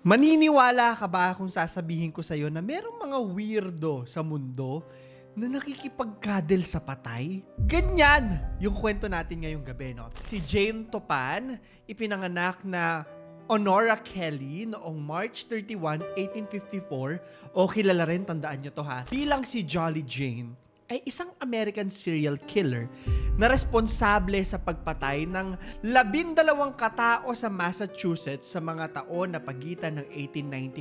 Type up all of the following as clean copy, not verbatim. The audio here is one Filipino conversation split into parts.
Maniniwala ka ba kung sasabihin ko sa'yo na merong mga weirdo sa mundo na nakikipag-cuddle sa patay? Ganyan yung kwento natin ngayong gabi, no? Si Jane Topan, ipinanganak na Honora Kelly noong March 31, 1854, o kilala rin, tandaan nyo to ha, bilang si Jolly Jane, ay isang American serial killer na responsable sa pagpatay ng 12 katao sa Massachusetts sa mga taon na pagitan ng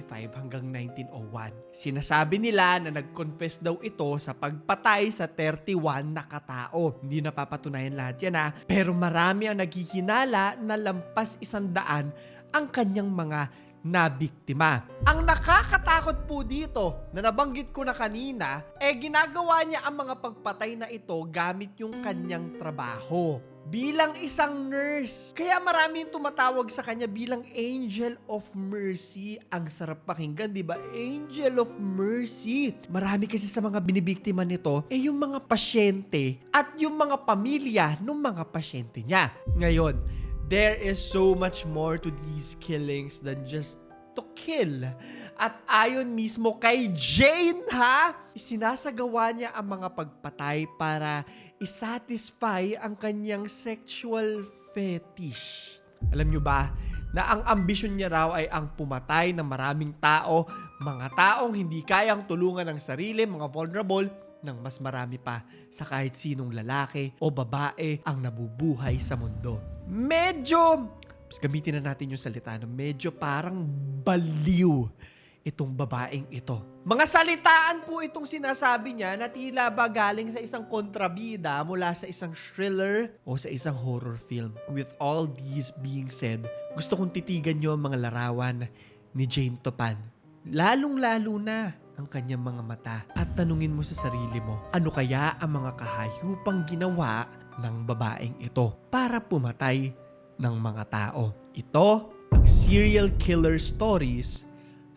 1895 hanggang 1901. Sinasabi nila na nag-confess daw ito sa pagpatay sa 31 na katao. Hindi napapatunayan lahat yan pero marami ang naghihinala na lampas 100 ang kanyang mga nabiktima. Ang nakakatakot po dito na nabanggit ko na kanina, ginagawa niya ang mga pagpatay na ito gamit yung kanyang trabaho bilang isang nurse. Kaya marami yung tumatawag sa kanya bilang Angel of Mercy. Ang sarap pakinggan, di ba? Angel of Mercy. Marami kasi sa mga binibiktima nito, yung mga pasyente at yung mga pamilya ng mga pasyente niya. Ngayon, there is so much more to these killings than just to kill. At ayon mismo kay Jane sinasagawa niya ang mga pagpatay para isatisfy ang kanyang sexual fetish. Alam niyo ba na ang ambisyon niya raw ay ang pumatay ng maraming tao, mga taong hindi kayang tulungan ng sarili, mga vulnerable, ng mas marami pa sa kahit sinong lalaki o babae ang nabubuhay sa mundo. Medyo, gamitin na natin yung salita, medyo parang baliw itong babaeng ito. Mga salitaan po itong sinasabi niya na tila ba galing sa isang kontrabida mula sa isang thriller o sa isang horror film. With all these being said, gusto kong titigan niyo ang mga larawan ni Jane Topan. Lalong-lalo na ang kanyang mga mata at tanungin mo sa sarili mo, ano kaya ang mga kahayupang ginawa ng babaeng ito para pumatay ng mga tao? Ito ang Serial Killer Stories,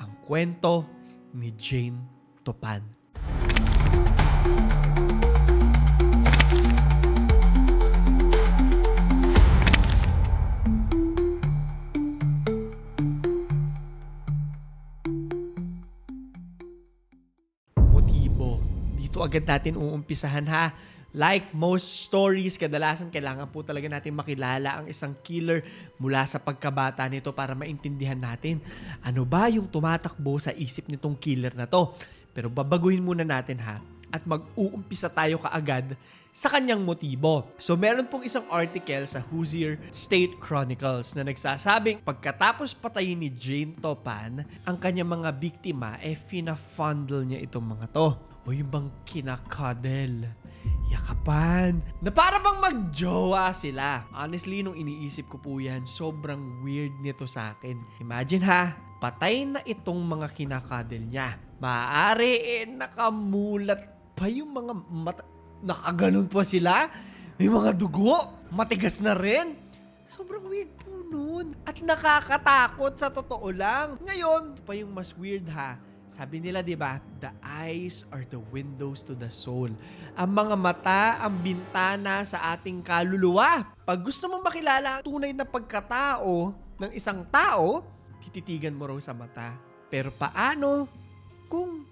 ang kwento ni Jane Topan. Dito agad natin uumpisahan Like most stories, kadalasan kailangan po talaga natin makilala ang isang killer mula sa pagkabata nito para maintindihan natin ano ba yung tumatakbo sa isip nitong killer na to. Pero babaguhin muna natin at mag-uumpisa tayo kaagad sa kanyang motibo. So meron pong isang article sa Hoosier State Chronicles na nagsasabing pagkatapos patayin ni Jane Topan ang kanyang mga biktima, fina-fondle niya itong mga to. O yung bang kinakadel, yakapan, na para bang magjowa sila. Honestly, nung iniisip ko po yan, sobrang weird nito sa akin. Imagine patay na itong mga kinakadel niya. Maaari nakamulat pa yung mga mata. Nakaganon pa sila. May mga dugo. Matigas na rin. Sobrang weird po nun. At nakakatakot sa totoo lang. Ngayon, ito pa yung mas weird Sabi nila, di ba? The eyes are the windows to the soul. Ang mga mata, ang bintana sa ating kaluluwa. Pag gusto mong makilala ang tunay na pagkatao ng isang tao, tititigan mo raw sa mata. Pero paano kung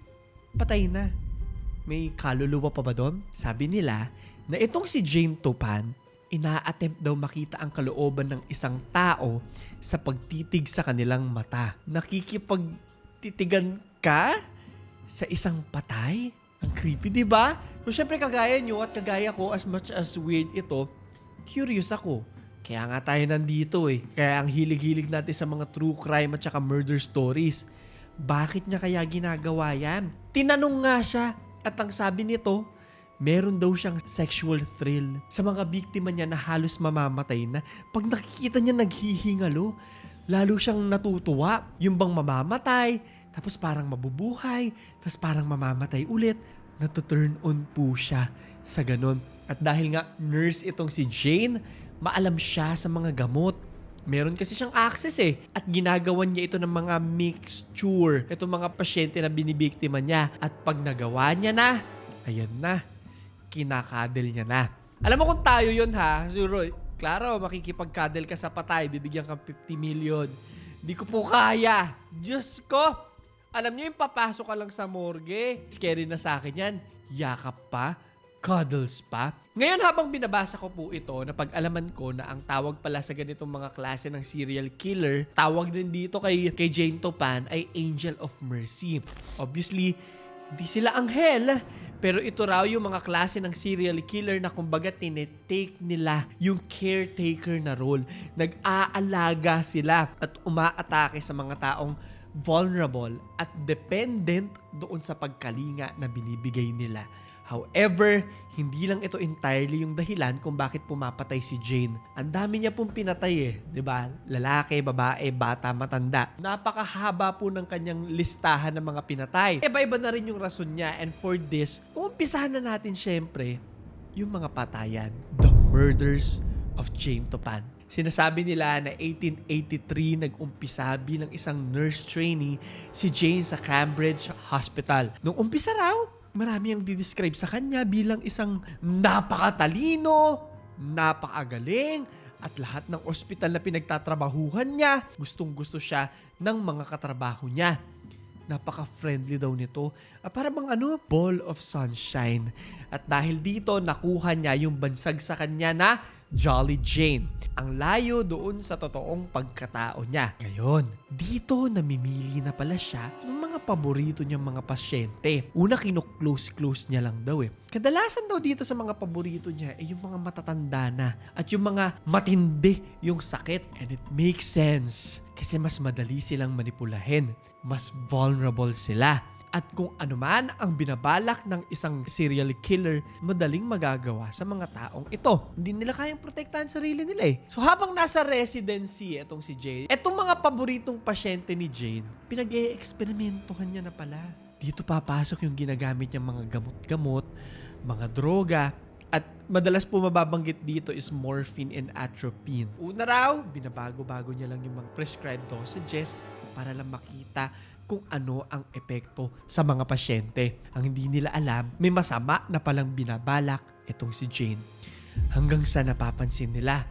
patay na? May kaluluwa pa ba doon? Sabi nila na itong si Jane Topan, ina-attempt daw makita ang kalooban ng isang tao sa pagtitig sa kanilang mata. Nakikipagtitigan ka sa isang patay? Ang creepy, di ba? So, syempre, kagaya nyo at kagaya ko, as much as weird ito, curious ako. Kaya nga tayo nandito Kaya ang hilig-hilig natin sa mga true crime at saka murder stories. Bakit niya kaya ginagawa yan? Tinanong nga siya at ang sabi nito, meron daw siyang sexual thrill sa mga biktima niya na halos mamamatay na. Pag nakikita niya naghihingalo, lalo siyang natutuwa. Yung bang mamamatay, tapos parang mabubuhay, tapos parang mamamatay ulit, natuturn on po siya sa ganun. At dahil nga nurse itong si Jane, maalam siya sa mga gamot. Meron kasi siyang access at ginagawan niya ito ng mga mixture. Itong mga pasyente na binibiktima niya. At pag nagawa niya na, ayan na, kinakadel niya na. Alam mo kung tayo yun Siguro, klaro, makikipagkadel ka sa patay, bibigyan ka 50 million. Di ko po kaya. Diyos ko. Alam niyo yung papasok ka lang sa morgue. Scary na sa akin yan. Yakap pa. Cuddles pa. Ngayon habang binabasa ko po ito, napag-alaman ko na ang tawag pala sa ganitong mga klase ng serial killer, tawag din dito kay Jane Topan ay Angel of Mercy. Obviously, hindi sila anghel, pero ito raw yung mga klase ng serial killer na kumbaga tinetake nila yung caretaker na role. Nag-aalaga sila at umaatake sa mga taong vulnerable at dependent doon sa pagkalinga na binibigay nila. However, hindi lang ito entirely yung dahilan kung bakit pumapatay si Jane. Ang dami niya pong pinatay eh, 'di ba? Lalaki, babae, bata, matanda. Napakahaba po ng kanyang listahan ng mga pinatay. Iba-iba na rin yung rason niya, and for this, umpisahan na natin syempre yung mga patayan. The murders of Jane Topan. Sinasabi nila na 1883 nag-umpisa bilang isang nurse trainee si Jane sa Cambridge Hospital. Nung umpisa raw, marami ang didescribe sa kanya bilang isang napakatalino, napakagaling, at lahat ng ospital na pinagtatrabahuhan niya, gustong-gusto siya ng mga katrabaho niya. Napaka-friendly daw nito. Para bang ball of sunshine. At dahil dito, nakuha niya yung bansag sa kanya na Jolly Jane. Ang layo doon sa totoong pagkatao niya. Ngayon, dito namimili na pala siya ng mga paborito niyang mga pasyente. Una, close niya lang daw eh. Kadalasan daw dito sa mga paborito niya ay yung mga matatanda na at yung mga matindi yung sakit. And it makes sense kasi mas madali silang manipulahin. Mas vulnerable sila. At kung ano man ang binabalak ng isang serial killer, madaling magagawa sa mga taong ito. Hindi nila kayang protektahan sarili nila eh. So habang nasa residency itong si Jane, itong mga paboritong pasyente ni Jane, pinag-e-eksperimentohan niya na pala. Dito papasok yung ginagamit niyang mga gamot-gamot, mga droga, at madalas po mababanggit dito is morphine and atropine. Una raw, binabago-bago niya lang yung mga prescribed dosages para lang makita kung ano ang epekto sa mga pasyente. Ang hindi nila alam, may masama na palang binabalak itong si Jane. Hanggang sa napapansin nila,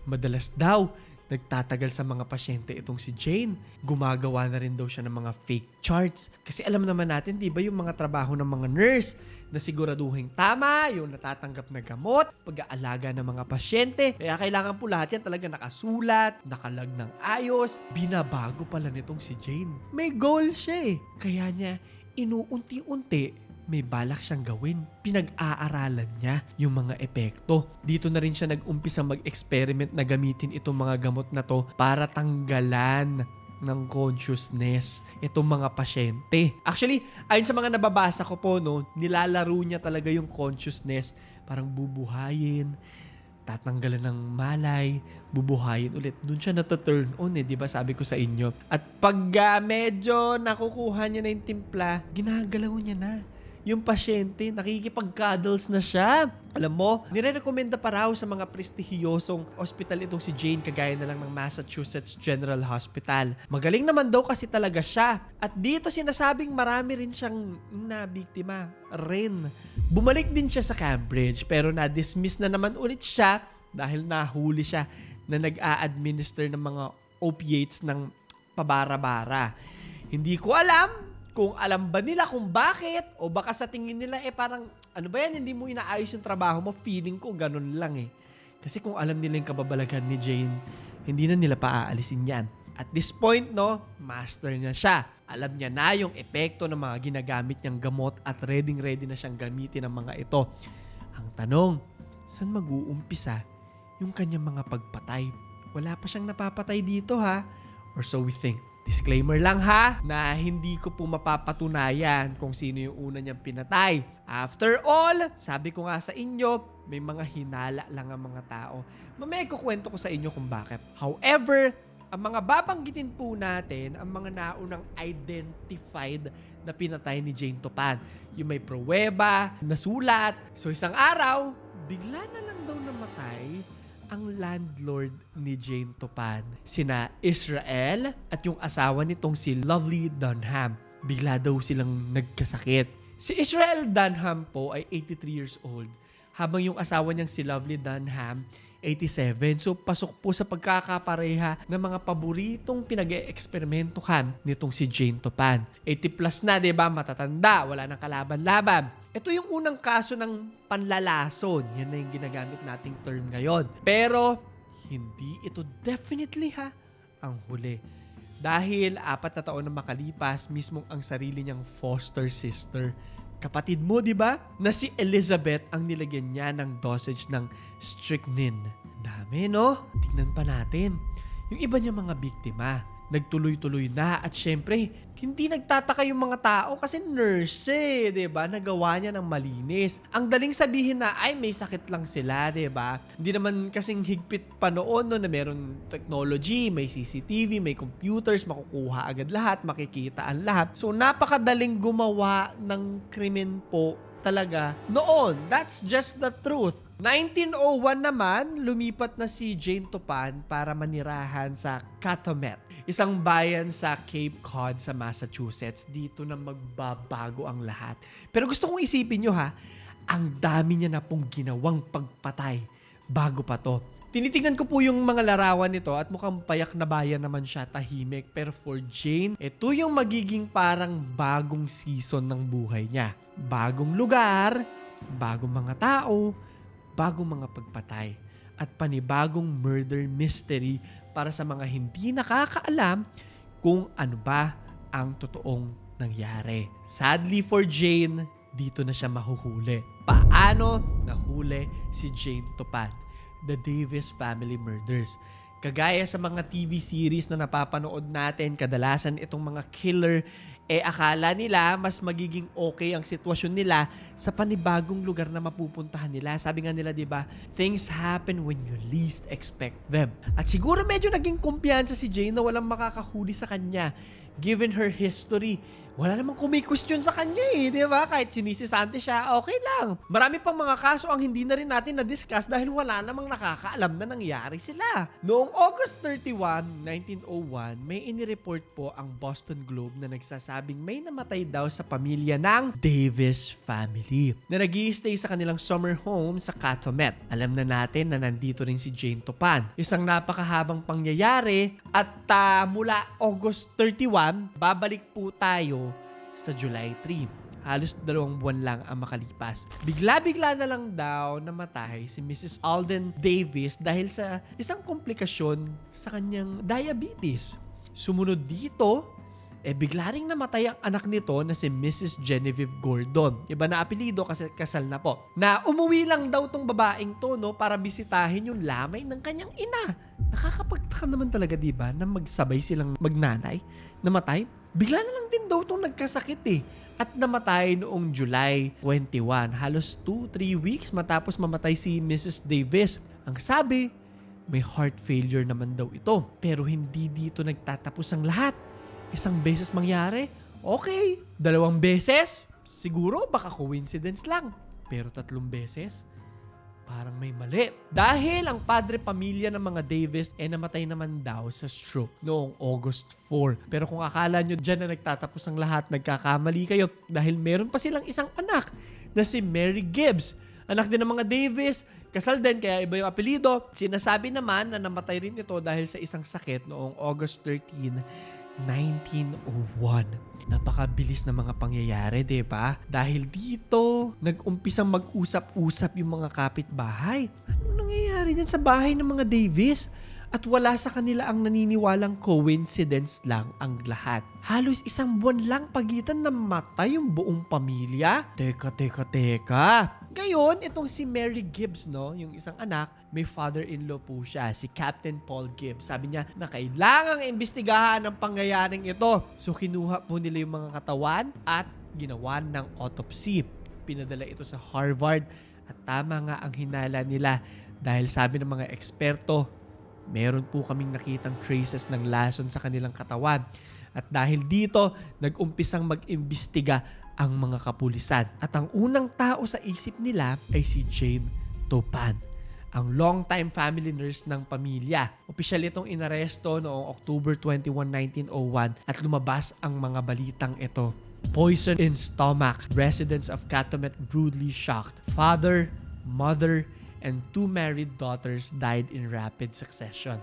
madalas daw nagtatagal sa mga pasyente itong si Jane. Gumagawa na rin daw siya ng mga fake charts. Kasi alam naman natin, di ba, yung mga trabaho ng mga nurse na siguraduhin tama, yung natatanggap na gamot, pag-aalaga ng mga pasyente. Kaya kailangan po lahat yan talaga nakasulat, nakalag ng ayos. Binabago pala nitong si Jane. May goal siya eh. Kaya niya, inuunti-unti, may balak siyang gawin. Pinag-aaralan niya yung mga epekto. Dito na rin siya nag-umpisa mag-experiment na gamitin itong mga gamot na to para tanggalan ng consciousness itong mga pasyente. Actually, ayon sa mga nababasa ko po, nilalaro niya talaga yung consciousness. Parang bubuhayin, tatanggalan ng malay, bubuhayin ulit. Doon siya nata-turn on di ba sabi ko sa inyo. At pag medyo nakukuha niya na yung timpla, ginagalaw niya na yung pasyente, nakikipag-cuddles na siya. Alam mo, nire-recommenda pa raw sa mga prestihiyosong hospital itong si Jane, kagaya na lang ng Massachusetts General Hospital. Magaling naman daw kasi talaga siya. At dito sinasabing marami rin siyang nabiktima rin. Bumalik din siya sa Cambridge, pero na-dismiss na naman ulit siya dahil nahuli siya na nag-a-administer ng mga opiates ng pabara-bara. Hindi ko alam kung alam ba nila kung bakit, o baka sa tingin nila parang ano ba yan, hindi mo inaayos yung trabaho mo. Feeling ko ganun lang eh. Kasi kung alam nila yung kababalagan ni Jane, hindi na nila paaalisin yan. At this point, master niya siya. Alam niya na yung epekto ng mga ginagamit niyang gamot at ready na siyang gamitin ng mga ito. Ang tanong, saan mag-uumpisa yung kanyang mga pagpatay? Wala pa siyang napapatay dito ha, or so we think. Disclaimer lang ha, na hindi ko po mapapatunayan kung sino yung una niyang pinatay. After all, sabi ko nga sa inyo, may mga hinala lang ang mga tao. Mamaya kukwento ko sa inyo kung bakit. However, ang mga babanggitin po natin, ang mga naunang identified na pinatay ni Jane Topan. Yung may pruweba, nasulat. So isang araw, bigla na lang daw namatay ang landlord ni Jane Topan. Sina Israel at yung asawa nitong si Lovely Dunham. Bigla daw silang nagkasakit. Si Israel Dunham po ay 83 years old, habang yung asawa niyang si Lovely Dunham 1987. So pasok po sa pagkakapareha ng mga paboritong pinag-eeksperimentuhan nitong si Jane Topan. 80 plus na, 'di ba? Matatanda, wala nang kalaban-laban. Ito yung unang kaso ng panlalason. Yan na yung ginagamit nating term ngayon. Pero hindi ito definitely ang huli. Dahil 4 na taon na makalipas, mismong ang sarili niyang foster sister, kapatid mo, di ba? Na si Elizabeth ang nilagyan niya ng dosage ng strychnine. Dami, no? Tingnan pa natin. Yung iba niya mga biktima, nagtuloy-tuloy na at syempre, hindi nagtataka yung mga tao kasi nurse diba? Nagawa niya ng malinis. Ang daling sabihin na, ay may sakit lang sila, diba? Hindi naman kasing higpit pa noon no, na meron technology, may CCTV, may computers, makukuha agad lahat, makikita ang lahat. So napakadaling gumawa ng krimen po talaga noon. That's just the truth. 1901 naman, lumipat na si Jane Topan para manirahan sa Cataumet, isang bayan sa Cape Cod sa Massachusetts. Dito na magbabago ang lahat. Pero gusto kong isipin nyo ang dami niya na pong ginawang pagpatay bago pa to. Tinitingnan ko po yung mga larawan nito at mukhang payak na bayan naman siya, tahimik. Pero for Jane, ito yung magiging parang bagong season ng buhay niya. Bagong lugar, bagong mga tao, bagong mga pagpatay, at panibagong murder mystery para sa mga hindi nakakaalam kung ano ba ang totoong nangyari. Sadly for Jane, dito na siya mahuhuli. Paano nahuli si Jane Topan? The Davis Family Murders. Kagaya sa mga TV series na napapanood natin, kadalasan itong mga killer, akala nila mas magiging okay ang sitwasyon nila sa panibagong lugar na mapupuntahan nila. Sabi nga nila, diba, things happen when you least expect them. At siguro medyo naging kumpiyansa si Jane na walang makakahuli sa kanya. Given her history, wala namang kumikwestiyon sa kanya di ba? Kahit sinisisante siya, okay lang. Marami pang mga kaso ang hindi na rin natin na-discuss dahil wala namang nakakaalam na nangyari sila. Noong August 31, 1901, may inireport po ang Boston Globe na nagsasabing may namatay daw sa pamilya ng Davis family na nag-i-stay sa kanilang summer home sa Cataumet. Alam na natin na nandito rin si Jane Topan. Isang napakahabang pangyayari at mula August 31, babalik po tayo sa July 3. Halos 2 buwan lang ang makalipas. Bigla-bigla na lang daw namatay si Mrs. Alden Davis dahil sa isang komplikasyon sa kanyang diabetes. Sumunod dito, bigla ring namatay ang anak nito na si Mrs. Genevieve Gordon. Iba na apelido kasi kasal na po. Na umuwi lang daw tong babaeng to para bisitahin yung lamay ng kanyang ina. Nakakapagtaka naman talaga, diba, na magsabay silang magnanay, namatay. Bigla na lang din daw itong nagkasakit at namatay noong July 21. Halos 2-3 weeks matapos mamatay si Mrs. Davis. Ang sabi, may heart failure naman daw ito. Pero hindi dito nagtatapos ang lahat. Isang beses mangyari, okay. 2 beses, siguro baka coincidence lang. Pero 3 beses, parang may mali. Dahil ang padre pamilya ng mga Davis namatay naman daw sa stroke noong August 4. Pero kung akala nyo dyan na nagtatapos ang lahat, nagkakamali kayo dahil meron pa silang isang anak na si Mary Gibbs. Anak din ng mga Davis, kasal din kaya iba yung apelido. Sinasabi naman na namatay rin ito dahil sa isang sakit noong August 13, 1901. Napakabilis na mga pangyayari, diba? Dahil dito, nag-umpisang mag-usap-usap yung mga kapitbahay. Ano nangyayari dyan sa bahay ng mga Davis? At wala sa kanila ang naniniwalang coincidence lang ang lahat. Halos 1 buwan lang pagitan na matay yung buong pamilya. Teka. Ngayon, itong si Mary Gibbs, yung isang anak, may father-in-law po siya, si Captain Paul Gibbs. Sabi niya na kailangang imbestigahan ang pangyayaring ito. So kinuha po nila yung mga katawan at ginawa ng autopsy. Pinadala ito sa Harvard at tama nga ang hinala nila dahil sabi ng mga eksperto, meron po kaming nakitang traces ng lason sa kanilang katawan. At dahil dito, nag-umpisang mag-imbestiga ang mga kapulisan. At ang unang tao sa isip nila ay si Jane Topan, ang long-time family nurse ng pamilya. Opisyal itong inaresto noong October 21, 1901 at lumabas ang mga balitang ito. Poison in stomach. Residents of Cataumet rudely shocked. Father, mother, and 2 married daughters died in rapid succession.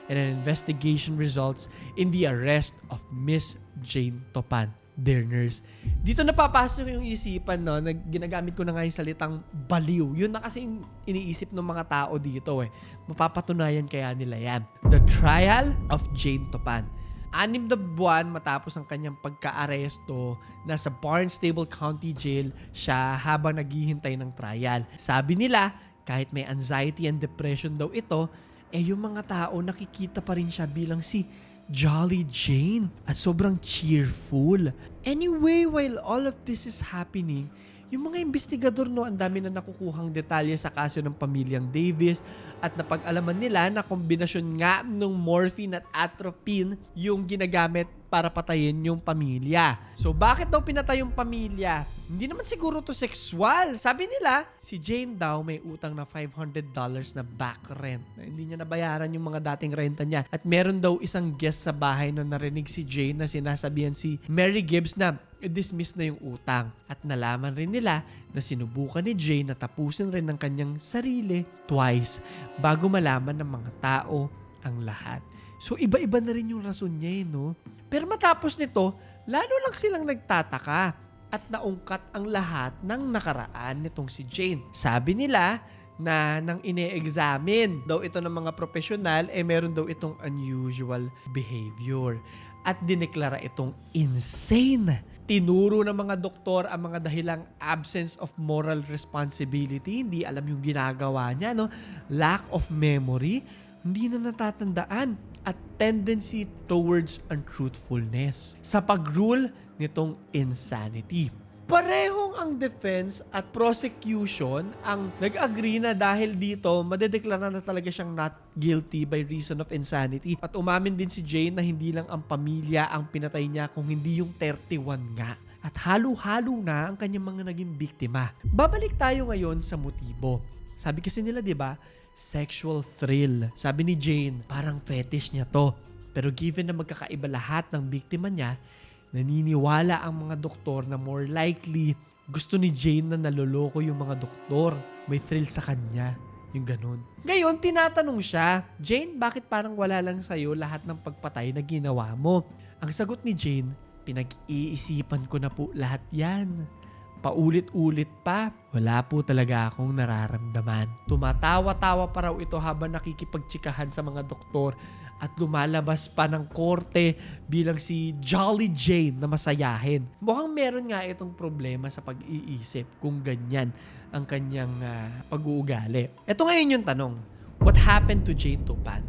And an investigation results in the arrest of Miss Jane Topan, their nurse. Dito napapasok yung isipan, no, na ginagamit ko na nga yung salitang baliw. Yun na kasi yung iniisip ng mga tao dito eh. Mapapatunayan kaya nila yan. The Trial of Jane Topan. 6 na buwan matapos ang kanyang pagka-aresto, nasa Barnstable County Jail siya habang naghihintay ng trial. Sabi nila, kahit may anxiety and depression daw ito, yung mga tao nakikita pa rin siya bilang si Jolly Jane at sobrang cheerful. Anyway, while all of this is happening, yung mga investigador, no, ang dami na nakukuhang detalye sa kaso ng pamilyang Davis at napag-alaman nila na kombinasyon nga ng morphine at atropine yung ginagamit para patayin yung pamilya. So bakit daw pinatay yung pamilya? Hindi naman siguro to sexual. Sabi nila, si Jane daw may utang na $500 na back rent. Hindi niya nabayaran yung mga dating renta niya. At meron daw isang guest sa bahay na narinig si Jane na sinasabihan si Mary Gibbs na i-dismiss na yung utang. At nalaman rin nila na sinubukan ni Jane na tapusin rin ng kanyang sarili twice bago malaman ng mga tao ang lahat. So iba-iba na rin yung rason niya no? Pero matapos nito, lalo lang silang nagtataka at naungkat ang lahat ng nakaraan nitong si Jane. Sabi nila na nang ine-examine daw ito ng mga profesional, meron daw itong unusual behavior at dineklara itong insane. Tinuro ng mga doktor ang mga dahilang absence of moral responsibility, hindi alam yung ginagawa niya, no? Lack of memory, hindi na natatandaan, at tendency towards untruthfulness sa pag-rule nitong insanity. Parehong ang defense at prosecution ang nag-agree na dahil dito, madedeklara na talaga siyang not guilty by reason of insanity. At umamin din si Jane na hindi lang ang pamilya ang pinatay niya kung hindi yung 31 nga. At halo-halo na ang kanyang mga naging biktima. Babalik tayo ngayon sa motibo. Sabi kasi nila, di ba, sexual thrill. Sabi ni Jane, parang fetish niya to. Pero given na magkakaiba lahat ng biktima niya, naniniwala ang mga doktor na more likely gusto ni Jane na naloloko yung mga doktor. May thrill sa kanya. Yung ganun. Ngayon, tinatanong siya, Jane, bakit parang wala lang sa'yo lahat ng pagpatay na ginawa mo? Ang sagot ni Jane, pinag-iisipan ko na po lahat yan. Paulit-ulit pa, wala po talaga akong nararamdaman. Tumatawa-tawa pa raw ito habang nakikipagtsikahan sa mga doktor at lumalabas pa ng korte bilang si Jolly Jane na masayahin. Mukhang meron nga itong problema sa pag-iisip kung ganyan ang kanyang pag-uugali. Ito ngayon yung tanong, what happened to Jane Topan?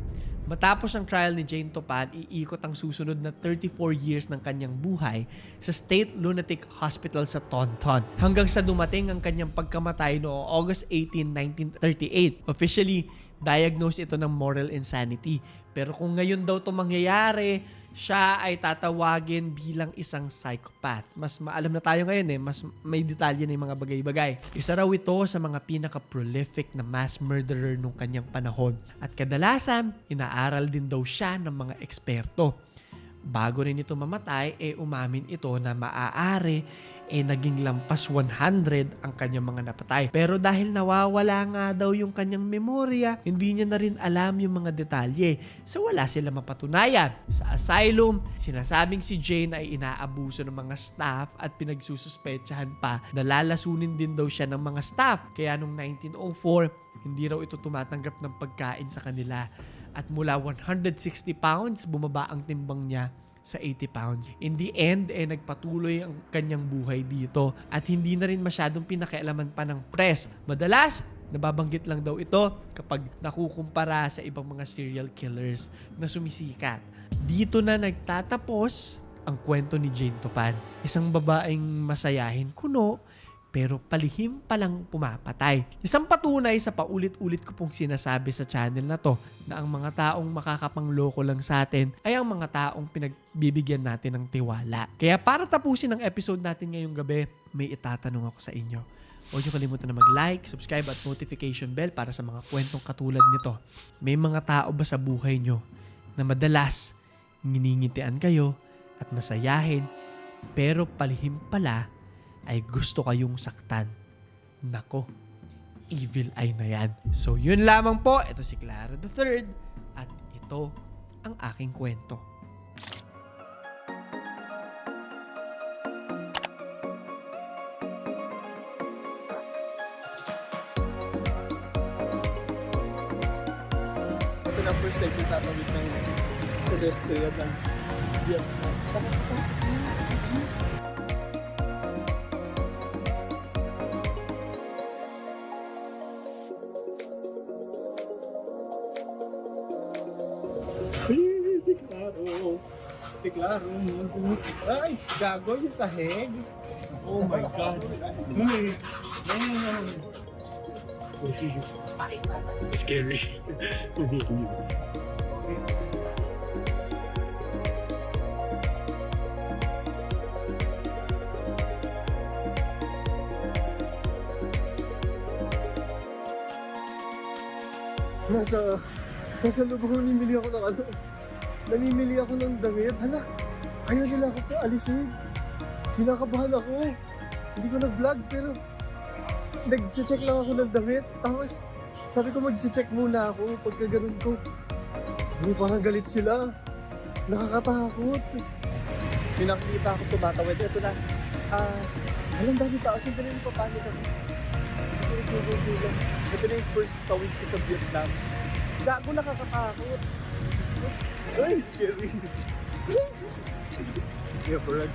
Matapos ang trial ni Jane Topan, iikot ang susunod na 34 years ng kanyang buhay sa State Lunatic Hospital sa Taunton hanggang sa dumating ang kanyang pagkamatay noong August 18, 1938. Officially, diagnosed ito ng moral insanity. Pero kung ngayon daw ito mangyayari, siya ay tatawagin bilang isang psychopath. Mas maalam na tayo ngayon mas may detalye na yung mga bagay-bagay. Isa raw ito sa mga pinaka-prolific na mass murderer nung kanyang panahon. At kadalasan, inaaral din daw siya ng mga eksperto. Bago rin ito mamatay, umamin ito na maaari naging lampas 100 ang kanyang mga napatay. Pero dahil nawawala nga daw yung kanyang memorya, hindi niya na rin alam yung mga detalye. So wala sila mapatunayan. Sa asylum, sinasabing si Jane ay inaabuso ng mga staff at pinagsususpetsahan pa na lalasunin din daw siya ng mga staff. Kaya noong 1904, hindi raw ito tumatanggap ng pagkain sa kanila. At mula 160 pounds, bumaba ang timbang niya sa 80 pounds. In the end, nagpatuloy ang kanyang buhay dito at hindi na rin masyadong pinakialaman pa ng press. Madalas, nababanggit lang daw ito kapag nakukumpara sa ibang mga serial killers na sumisikat. Dito na nagtatapos ang kwento ni Jane Topan. Isang babaeng masayahin kuno, pero palihim palang pumapatay. Isang patunay sa paulit-ulit ko pong sinasabi sa channel na to na ang mga taong makakapangloko lang sa atin ay ang mga taong pinagbibigyan natin ng tiwala. Kaya para tapusin ang episode natin ngayong gabi, may itatanong ako sa inyo. Huwag niyo kalimutan na mag-like, subscribe at notification bell para sa mga kwentong katulad nito. May mga tao ba sa buhay nyo na madalas nginingitian kayo at masayahin pero palihim pala ay gusto kayong saktan? Nako, evil eye na yan. So yun lamang po, ito si Clara the Third at ito ang aking kwento. Ito na first time yung tatawid ng pedestrian ng Vietnam. Si Claro. Si Claro. Ay, gago yung sahig. Oh my God. Scary. Nasa loob ako namimili ako ng ano. Namimili ako ng damit. Hala, ayaw nila ako po alisin. Kinakabahan ako. Hindi ko na-vlog pero nag-check lang ako ng damit. Tapos sabi ko mag-check muna ako pagka ganun ko. Ay, parang galit sila. Nakakatakot. Pinakita ako tumatawid. Ito na. Alam dami tao. Siyempre rin papanik ako. Ito na yung first tawid ko sa Vietnam. Gago, nakakatakot. Ay, scary. Yeah, for a